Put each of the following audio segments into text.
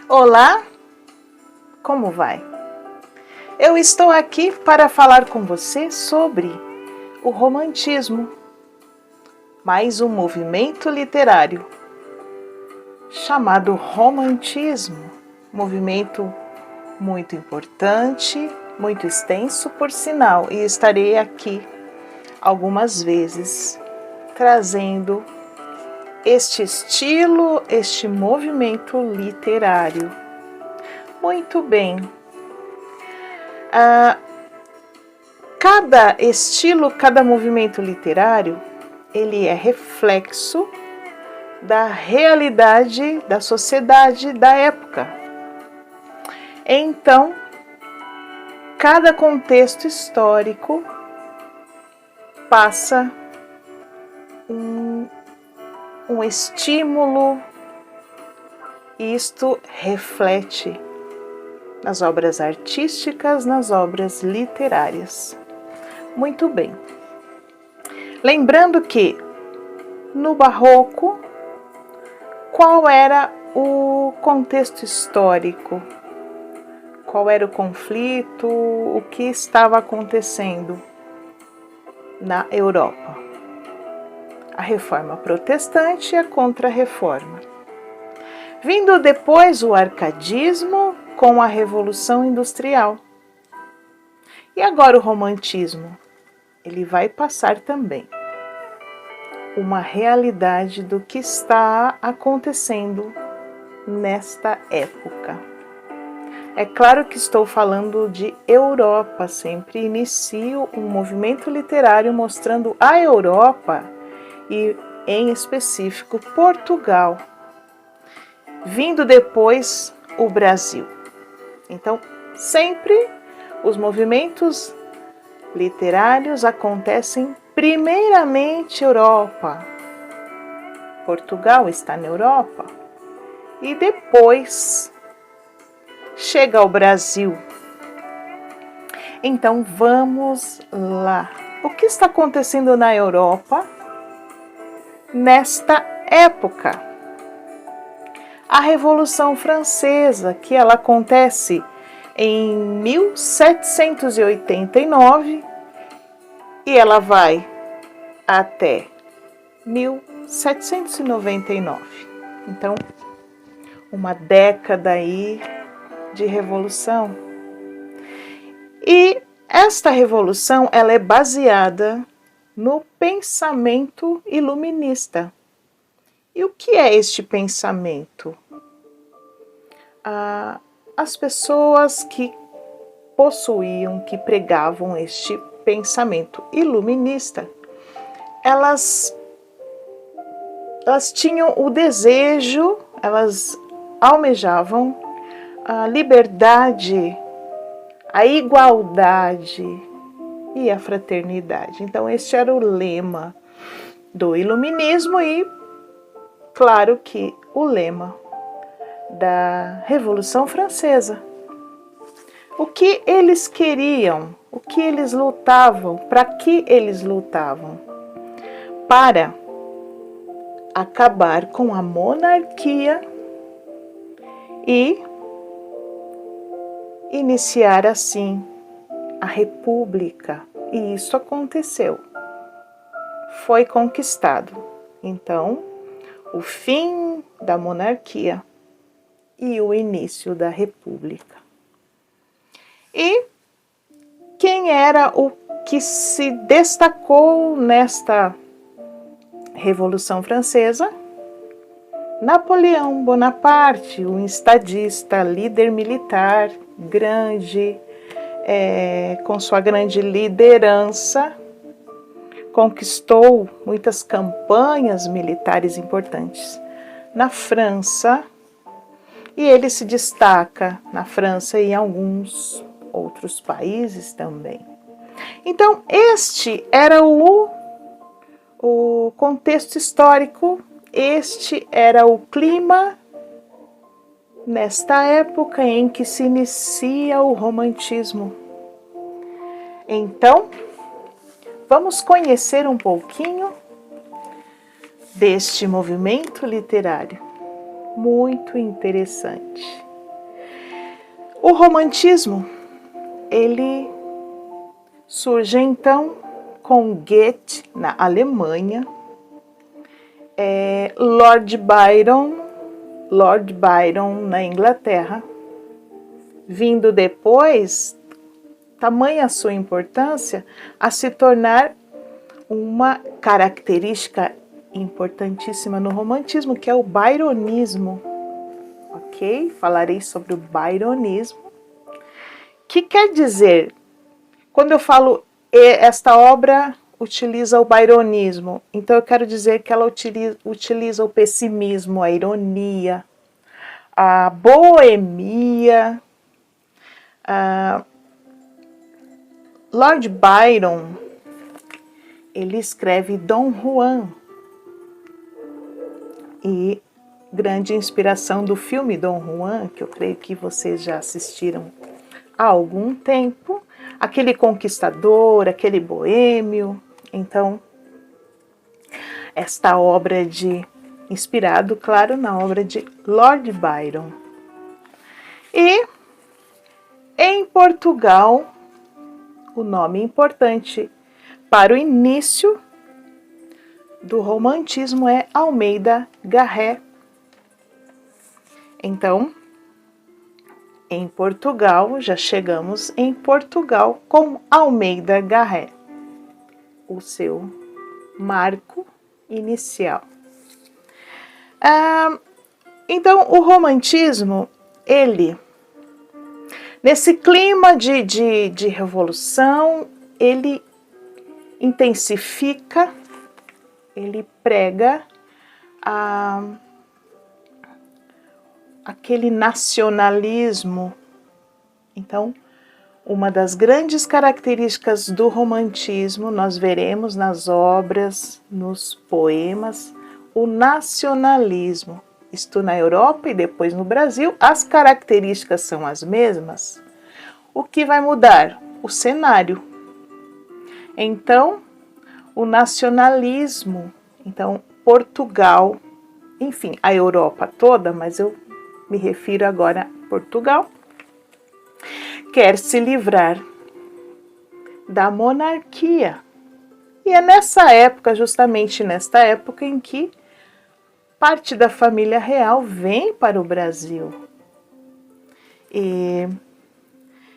Olá, como vai? Eu estou aqui para falar com você sobre o romantismo, mais um movimento literário chamado romantismo, movimento muito importante, muito extenso, por sinal, e estarei aqui algumas vezes trazendo este estilo, este movimento literário. Muito bem. Cada estilo, cada movimento literário, ele é reflexo da realidade da sociedade da época. Então, cada contexto histórico passa um estímulo, e isto reflete nas obras artísticas, nas obras literárias. Muito bem. Lembrando que no Barroco, qual era o contexto histórico? Qual era o conflito? O que estava acontecendo na Europa? A Reforma Protestante e a Contra-Reforma. Vindo depois o arcadismo com a Revolução Industrial. E agora o romantismo, ele vai passar também uma realidade do que está acontecendo nesta época. É claro que estou falando de Europa, sempre inicio um movimento literário mostrando a Europa e, em específico, Portugal. Vindo depois o Brasil. Então, sempre os movimentos literários acontecem primeiramente Europa. Portugal está na Europa e depois chega ao Brasil. Então vamos lá. O que está acontecendo na Europa nesta época? A Revolução Francesa, que ela acontece em 1789 e ela vai até 1799. Então, uma década aí de revolução. E esta revolução, ela é baseada no pensamento iluminista. E o que é este pensamento? As pessoas que possuíam, que pregavam este pensamento iluminista, elas tinham o desejo, elas almejavam a liberdade, a igualdade e a fraternidade. Então, este era o lema do iluminismo e, claro que o lema da Revolução Francesa. O que eles queriam, o que eles lutavam, para que eles lutavam? Para acabar com a monarquia e iniciar assim a república. E isso aconteceu. Foi conquistado. Então, o fim da monarquia e o início da república. E quem era o que se destacou nesta Revolução Francesa? Napoleão Bonaparte, um estadista, líder militar, grande, com sua grande liderança, conquistou muitas campanhas militares importantes na França, e ele se destaca na França e em alguns outros países também. Então, este era o contexto histórico, este era o clima nesta época em que se inicia o romantismo. Então, vamos conhecer um pouquinho deste movimento literário, muito interessante. O romantismo, ele surge então com Goethe na Alemanha, Lord Byron na Inglaterra, vindo depois, tamanha a sua importância, a se tornar uma característica importantíssima no romantismo, que é o byronismo. Ok? Falarei sobre o byronismo. Que quer dizer, quando eu falo esta obra utiliza o byronismo, então eu quero dizer que ela utiliza o pessimismo, a ironia, a boemia. Lord Byron, ele escreve Dom Juan, e grande inspiração do filme Dom Juan, que eu creio que vocês já assistiram há algum tempo, aquele conquistador, aquele boêmio. Então, esta obra inspirado, claro, na obra de Lord Byron. E em Portugal, o nome importante para o início do romantismo é Almeida Garré. Então, em Portugal, já chegamos em Portugal com Almeida Garré, o seu marco inicial. Então, o romantismo, ele, nesse clima de revolução, ele intensifica, ele prega aquele nacionalismo. Então, uma das grandes características do romantismo, nós veremos nas obras, nos poemas, o nacionalismo. Isto na Europa e depois no Brasil, as características são as mesmas. O que vai mudar? O cenário. Então, o nacionalismo, então Portugal, enfim, a Europa toda, mas eu me refiro agora a Portugal, quer se livrar da monarquia. E é nessa época, justamente nesta época, em que parte da família real vem para o Brasil. E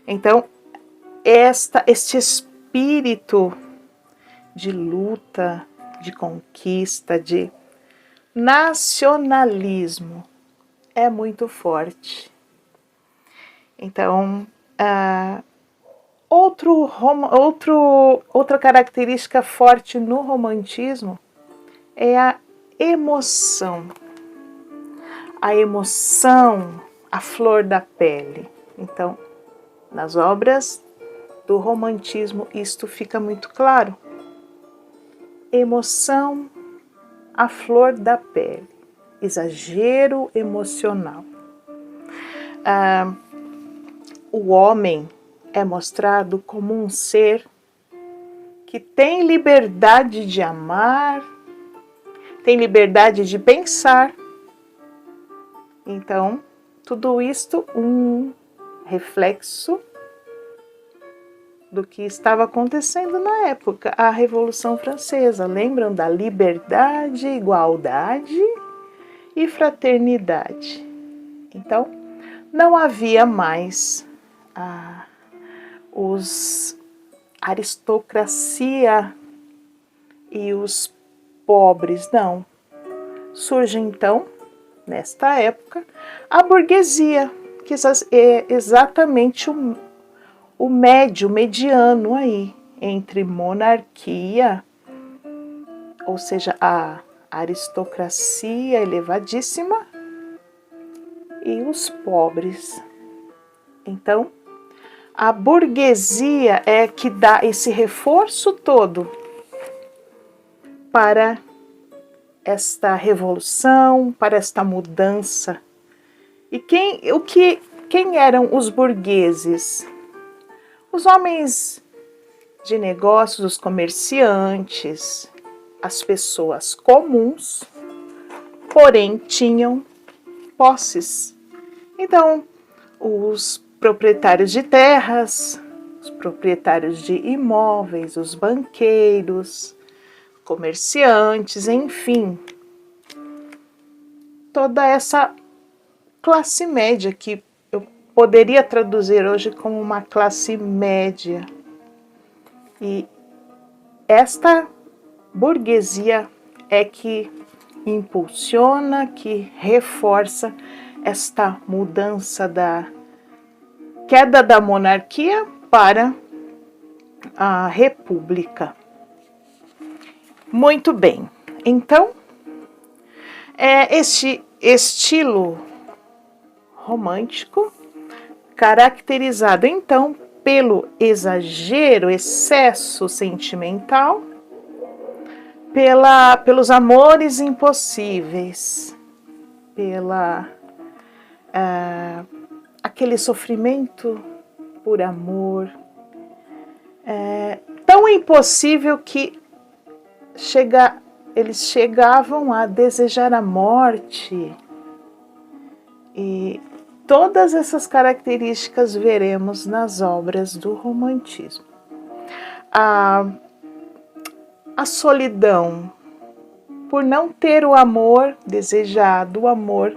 então, este espírito de luta, de conquista, de nacionalismo é muito forte. Então, outra característica forte no romantismo é a emoção. A emoção, a flor da pele. Então, nas obras do romantismo, isto fica muito claro. Emoção, a flor da pele. Exagero emocional. O homem é mostrado como um ser que tem liberdade de amar, tem liberdade de pensar. Então, tudo isto um reflexo do que estava acontecendo na época, a Revolução Francesa. Lembram da liberdade, igualdade e fraternidade? Então, não havia mais aristocracia e os pobres, não. Surge então, nesta época, a burguesia, que é exatamente o mediano aí, entre monarquia, ou seja, a aristocracia elevadíssima, e os pobres. Então, a burguesia é que dá esse reforço todo para esta revolução, para esta mudança. E quem eram os burgueses? Os homens de negócios, os comerciantes, as pessoas comuns, porém tinham posses. Então, os proprietários de terras, os proprietários de imóveis, os banqueiros, comerciantes, enfim, toda essa classe média que eu poderia traduzir hoje como uma classe média. E esta burguesia é que impulsiona, que reforça esta mudança da queda da monarquia para a república. Muito bem, então, este estilo romântico, caracterizado então pelo exagero, excesso sentimental, pelos amores impossíveis, aquele sofrimento por amor, tão impossível que eles chegavam a desejar a morte. E todas essas características veremos nas obras do romantismo. A solidão, por não ter o amor desejado, o amor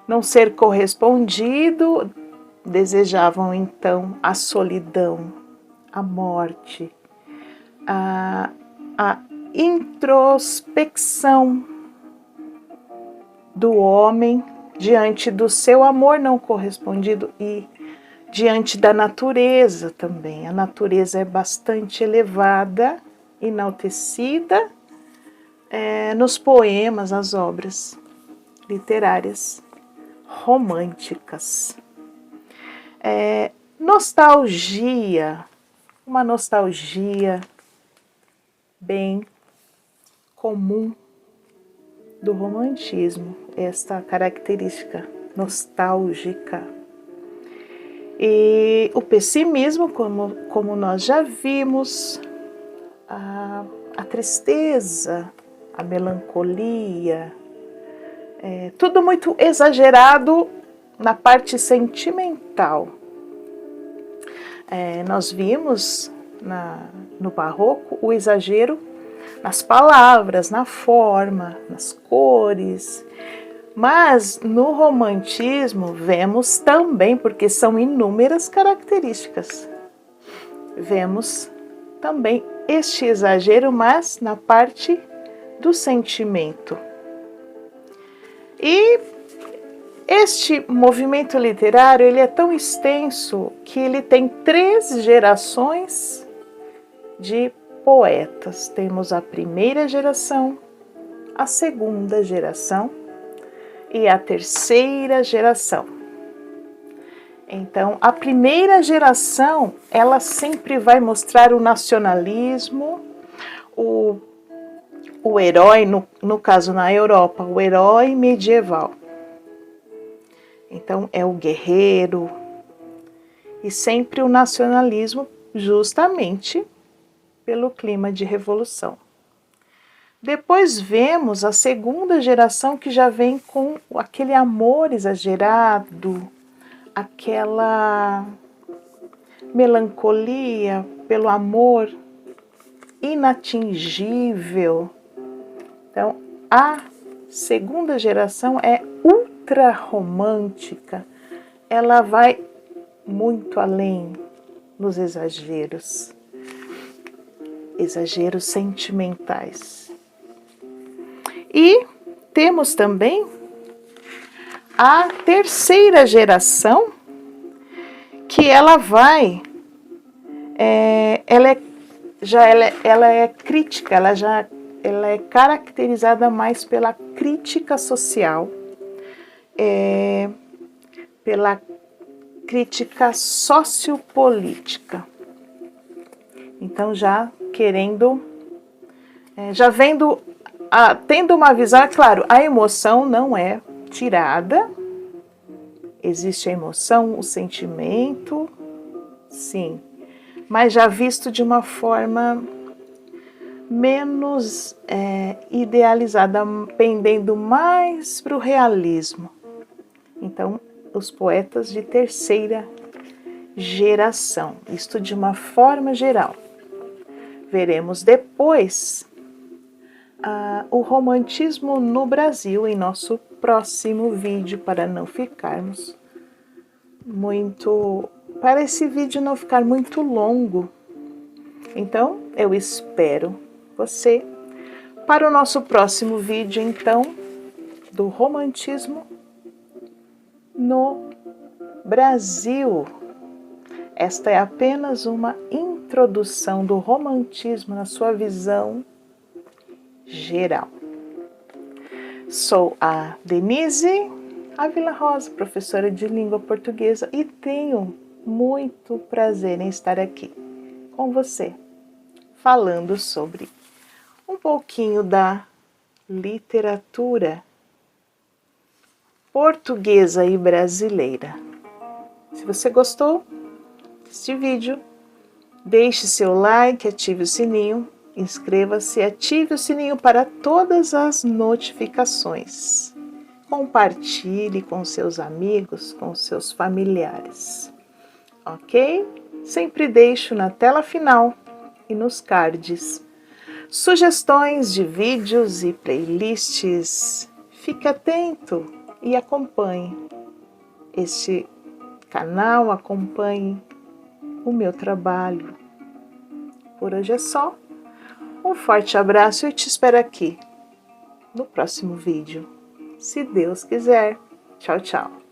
não ser correspondido, desejavam então a solidão, a morte, a introspecção do homem diante do seu amor não correspondido e diante da natureza também. A natureza é bastante elevada, enaltecida nos poemas, nas obras literárias românticas. Nostalgia, uma nostalgia bem comum do romantismo, esta característica nostálgica. E o pessimismo, como nós já vimos, a tristeza, a melancolia, tudo muito exagerado na parte sentimental. Nós vimos no barroco o exagero nas palavras, na forma, nas cores, mas no romantismo vemos também, porque são inúmeras características, vemos também este exagero, mas na parte do sentimento. E este movimento literário ele é tão extenso que ele tem 3 gerações de poetas. Temos a primeira geração, a segunda geração e a terceira geração. Então, a primeira geração, ela sempre vai mostrar o nacionalismo, o herói, no caso na Europa, o herói medieval. Então, é o guerreiro e sempre o nacionalismo justamente pelo clima de revolução. Depois vemos a segunda geração que já vem com aquele amor exagerado, aquela melancolia pelo amor inatingível. Então, a segunda geração é ultra romântica, ela vai muito além nos exageros sentimentais. E temos também a terceira geração, que ela vai, ela é crítica, ela é caracterizada mais pela crítica social, pela crítica sociopolítica. Então já querendo, já vendo, tendo uma visão, é claro, a emoção não é tirada, existe a emoção, o sentimento, sim, mas já visto de uma forma menos idealizada, pendendo mais para o realismo. Então, os poetas de terceira geração, isto de uma forma geral. Veremos depois o romantismo no Brasil em nosso próximo vídeo, para não ficarmos muito... para esse vídeo não ficar muito longo. Então, eu espero você para o nosso próximo vídeo, então, do romantismo no Brasil. Esta é apenas uma introdução do romantismo na sua visão geral. Sou a Denise Ávila Rosa, professora de língua portuguesa, e tenho muito prazer em estar aqui com você, falando sobre um pouquinho da literatura portuguesa e brasileira. Se você gostou deste vídeo, deixe seu like, ative o sininho, inscreva-se e ative o sininho para todas as notificações. Compartilhe com seus amigos, com seus familiares, ok? Sempre deixo na tela final e nos cards sugestões de vídeos e playlists. Fique atento e acompanhe este canal, acompanhe o meu trabalho. Por hoje é só. Um forte abraço e te espero aqui no próximo vídeo, se Deus quiser. Tchau, tchau.